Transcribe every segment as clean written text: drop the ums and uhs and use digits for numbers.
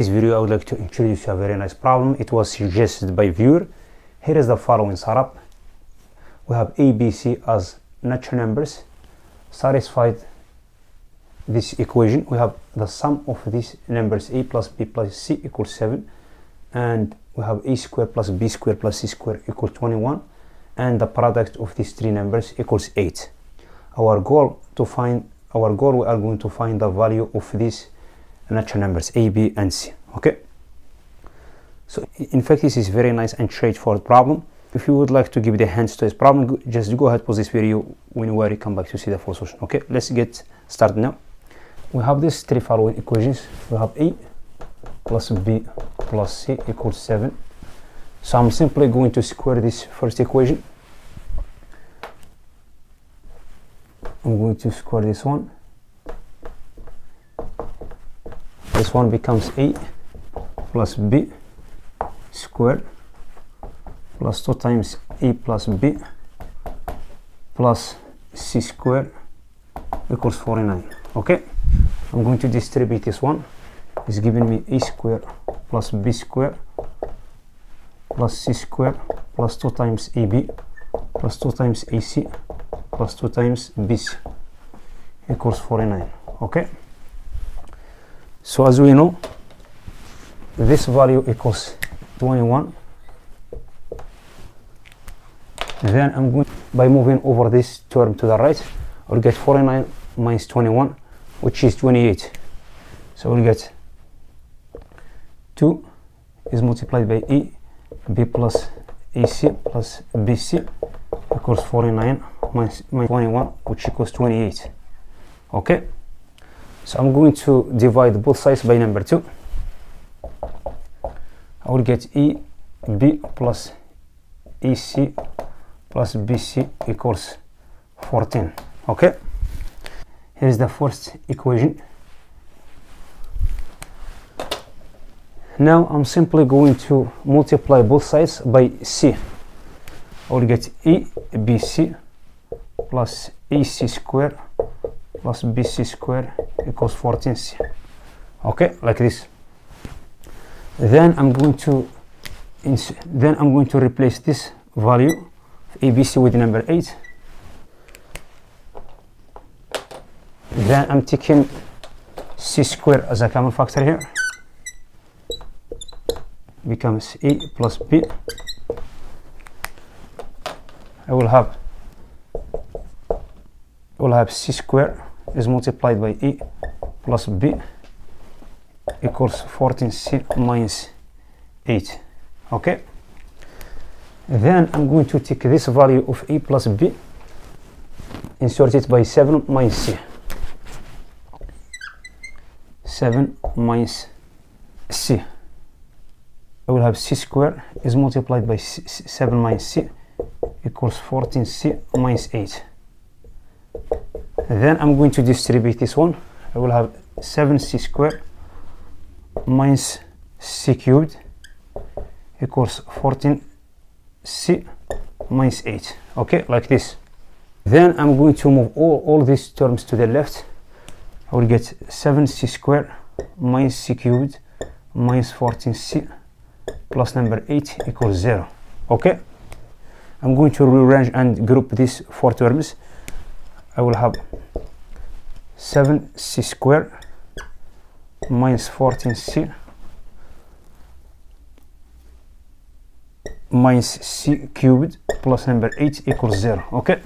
This video I would like to introduce you a very nice problem. It was suggested by viewer. Here is the following setup. We have a, b, c as natural numbers. Satisfied this equation, we have the sum of these numbers a plus b plus c equals 7, and we have a squared plus b squared plus c squared equals 21, and the product of these three numbers equals 8. Our goal we are going to find the value of these natural numbers a, b, and c. Okay, so in fact this is very nice and straightforward problem. If you would like to give the hints to this problem, just go ahead, pause this video when you come back to see the full solution. Okay, let's get started now. We have these three following equations. We have a plus b plus c equals 7. So I'm simply going to square this first equation. I'm going to square this one. This one becomes a plus b squared plus 2 times a plus b plus c squared equals 49. Okay, I'm going to distribute this one. It's giving me a squared plus b squared plus c squared plus 2 times ab plus 2 times ac plus 2 times bc equals 49. Okay, so as we know, this value equals 21. Then I'm going, by moving over this term to the right, I'll get 49 minus 21, which is 28. So we'll get 2 is multiplied by a, b plus ac plus bc equals 49 minus 21, which equals 28. Okay, so I'm going to divide both sides by number 2. I will get a, b plus ac plus bc equals 14. Okay, here's the first equation. Now I'm simply going to multiply both sides by c. I will get a bc plus ac squared plus bc squared equals 14c. Okay, like this. Then I'm going to replace this value ABC with number 8. Then I'm taking c squared as a common factor here. Becomes a plus b. I will have c squared is multiplied by a plus b equals 14c minus 8. Okay, then I'm going to take this value of a plus b, insert it by 7 minus c. 7 minus c. I will have c squared is multiplied by 7 minus c equals 14c minus 8. Then I'm going to distribute this one. I will have 7c squared minus c cubed equals 14c minus 8. Okay, like this. Then I'm going to move all these terms to the left. I will get 7c squared minus c cubed minus 14c plus number 8 equals 0. Okay, I'm going to rearrange and group these 4 terms. I will have 7c squared minus 14c minus c cubed plus number 8 equals 0. Okay,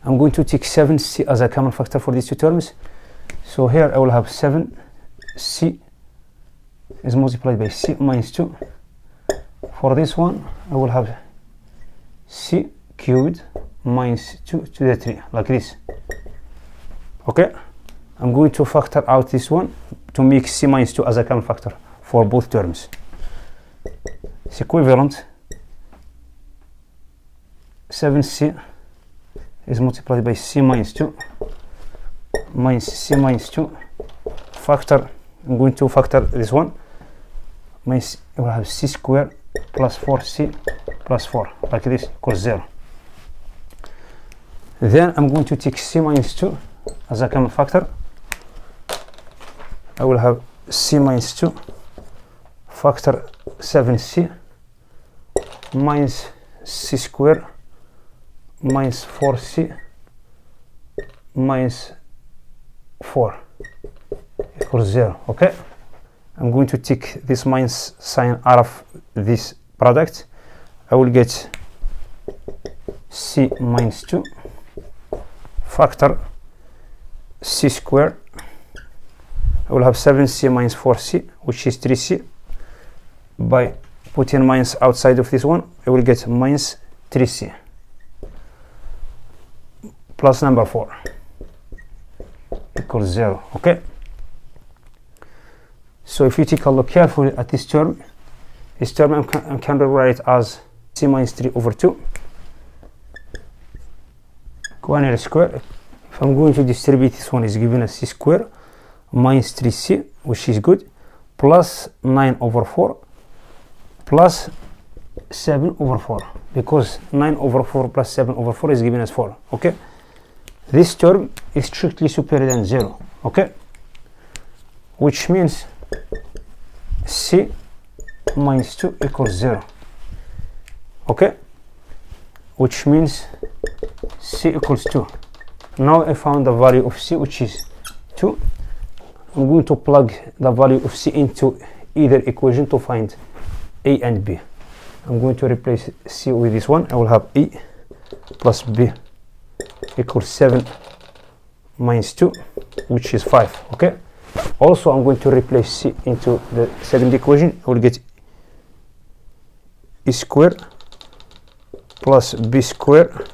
I'm going to take 7c as a common factor for these two terms. So here I will have 7c is multiplied by c minus 2. For this one I will have c cubed minus 2 to the 3, like this. Okay, I'm going to factor out this one to make c minus 2 as a common factor for both terms. It's equivalent 7c is multiplied by c minus 2 minus c minus 2 factor. I'm going to factor this one minus, I will have c squared plus 4c plus 4, like this, equals 0. Then I'm going to take c minus 2 as a common factor. I will have c minus 2 factor 7c minus c square minus 4c minus 4 equals 0. Okay, I'm going to take this minus sign out of this product. I will get c minus 2 factor c square. I will have 7c minus 4c, which is 3c. By putting minus outside of this one, I will get minus 3c plus number 4 equals 0. Okay, so if you take a look carefully at this term I can rewrite it as c minus 3 over 2 quantity square. If I'm going to distribute, this one is given as c square minus 3c, which is good, plus 9 over 4 plus 7 over 4, because 9 over 4 plus 7 over 4 is given as 4. Okay, this term is strictly superior than 0. Okay, which means c minus 2 equals 0. Okay, which means c equals 2. Now I found the value of c, which is 2. I'm going to plug the value of c into either equation to find a and b. I'm going to replace c with this one. I will have a plus b equals 7 minus 2, which is 5. Okay, also I'm going to replace c into the second equation. I will get e square plus b square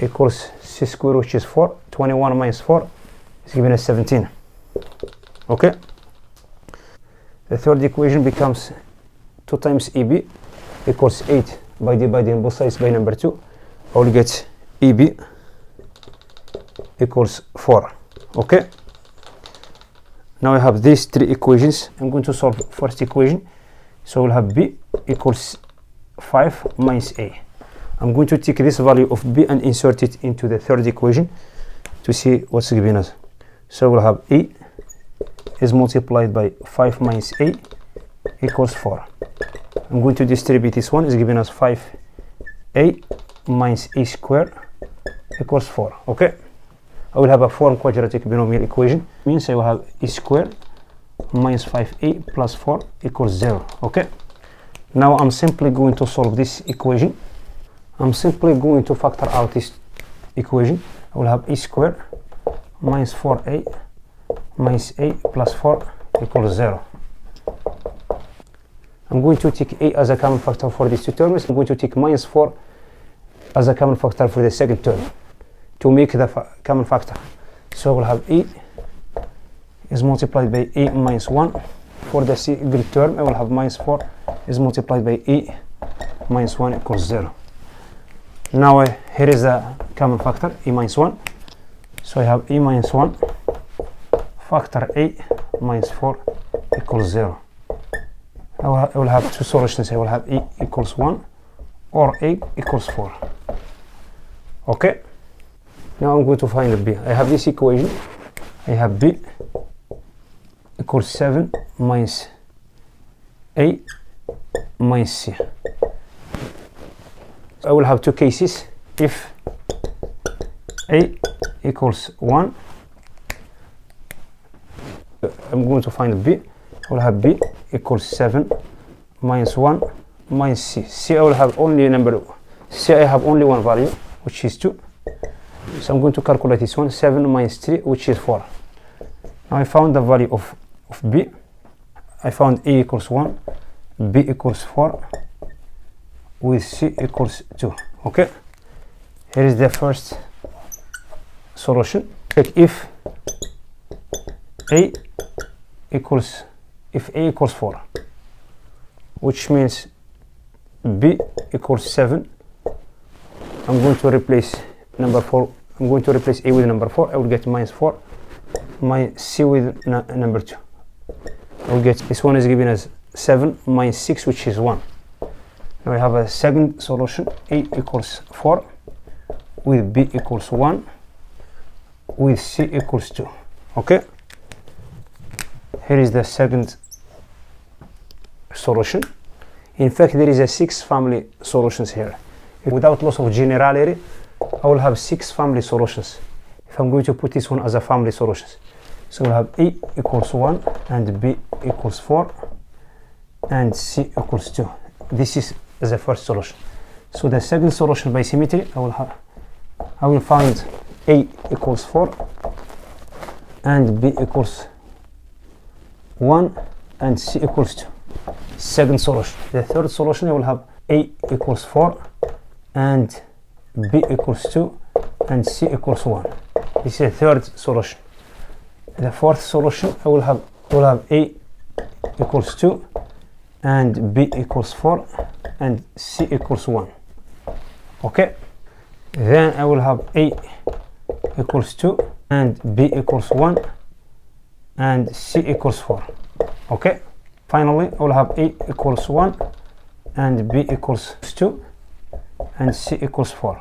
equals c square, which is 4. 21 minus 4 is given as 17. Okay, the third equation becomes 2 times eb equals 8. By dividing both sides by number 2, I will get eb equals 4. Okay, now I have these 3 equations. I'm going to solve first equation. So we'll have b equals 5 minus a. I'm going to take this value of b and insert it into the third equation to see what's given us. So we'll have a is multiplied by 5 minus a equals 4. I'm going to distribute this one. Is given as 5a minus a squared equals 4. Okay, I will have a form quadratic binomial equation. Means I will have a squared minus 5a plus 4 equals 0. Okay, now I'm simply going to solve this equation. I'm simply going to factor out this equation. I will have a squared minus 4a minus a plus 4 equals 0. I'm going to take a as a common factor for these two terms. I'm going to take minus 4 as a common factor for the second term to make the common factor. So we'll have a is multiplied by a minus 1. For the single term, I will have minus 4 is multiplied by a minus 1 equals 0. Now here is the common factor, a minus 1. So I have a minus 1 factor a minus 4 equals 0. I will have two solutions. I will have a equals 1 or a equals 4. Okay, now I'm going to find b. I have this equation. I have b equals 7 minus a minus c. I will have two cases. If a equals 1, I'm going to find b. I will have b equals 7 minus 1 minus c. C I will have only a number. C I have only one value, which is 2. So I'm going to calculate this one. 7 minus 3, which is 4. Now I found the value of b. I found a equals 1, b equals 4, with c equals 2. Okay, here is the first solution. Check if a equals 4, which means b equals 7. I'm going to replace number 4. I'm going to replace a with number 4. I will get minus 4. My c with number 2. I will get this one is given as 7 minus 6, which is 1. Now I have a second solution. A equals 4 with b equals 1 with c equals 2. Okay, Here is the second solution. In fact, there is a 6 family solutions here. Without loss of generality, I will have 6 family solutions. If I'm going to put this one as a family solutions, so we'll have A equals 1 and B equals 4 and C equals 2. This is the first solution. So the second solution by symmetry, I will find A equals 4 and B equals 1 and C equals 2. Second solution. The third solution, I will have A equals 4 and B equals 2 and C equals 1. This is the third solution. The fourth solution, I will have A equals 2 and B equals 4 and C equals 1. Okay, then I will have A equals 2 and B equals 1 and C equals 4. Okay, finally I will have A equals 1 and B equals 2 and C equals 4.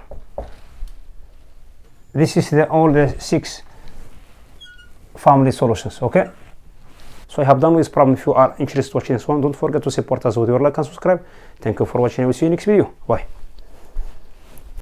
This is all the 6 family solutions. Okay, so I have done with this problem. If you are interested in watching this one, don't forget to support us with your like and subscribe. Thank you for watching. I will see you next video. Bye.